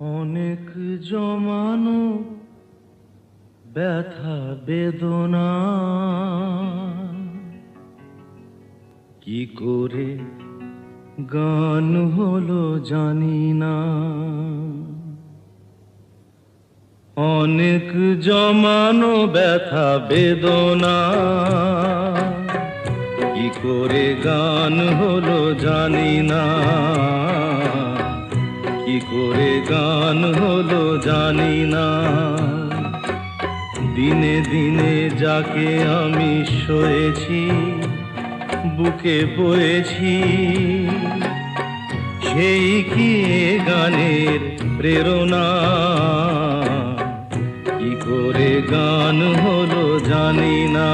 অনেক জমানো ব্যথা বেদনা কি করে গান হলো জানি না। অনেক জমানো ব্যথা বেদনা কি করে গান হলো জানি না, কি করে গান হলো জানি না। দিনে দিনে যাকে আমি সয়েছি বুকে বয়েছি, সেই কি গানের প্রেরণা, কি করে গান হলো জানি না,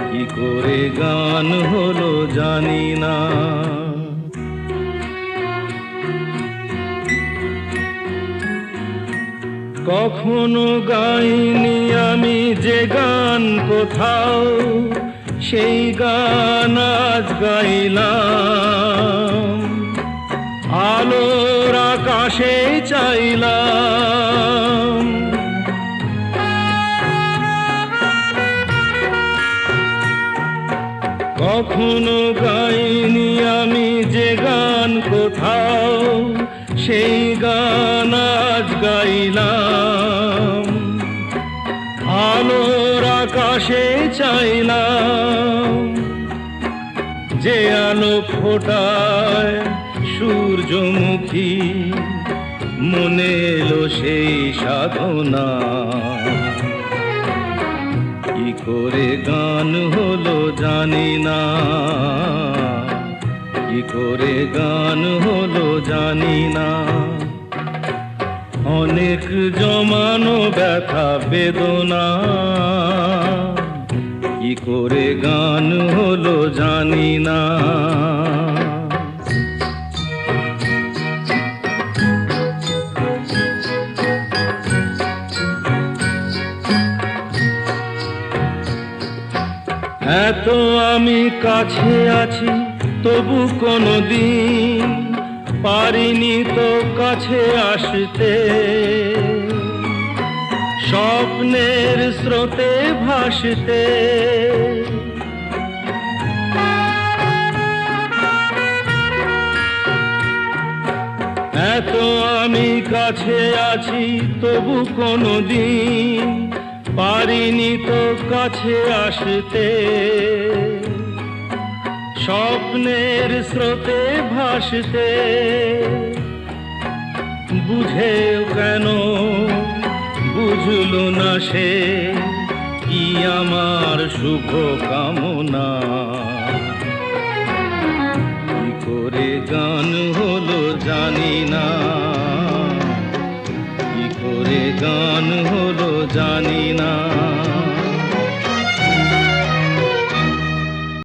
কি করে গান হলো জানি না। কখনো গাইনি আমি যে গান কোথাও, সেই গান আজ গাইলাম। আলোর আকাশে চাইলাম, কখনো গাইনি আমি যে গান কোথাও, সেই গান আজ গাইলাম। আলোর আকাশে চাইলাম, যে আলো ফোটায় সূর্যমুখী, মনে এলো সেই সাধনা। কি করে গান হলো জানি না, কি করে গান হলো জানি না। অনেক জমানো ব্যথা বেদনা কি করে গান হলো জানি না। এত আমি কাছে আছি তবু কোনদিন পারিনি তো কাছে আসতে। স্বপ্নের স্রোতে ভাসতে, এত আমি কাছে আছি তবু কোনদিন পারিনি তো কাছে আসতে। স্বপ্নের স্রোতে ভাসতে, বুঝেও কেন বুঝলো না সে কি আমার শুভ কামনা। কি করে গান হলো জানি না, কি করে গান হলো জানি না।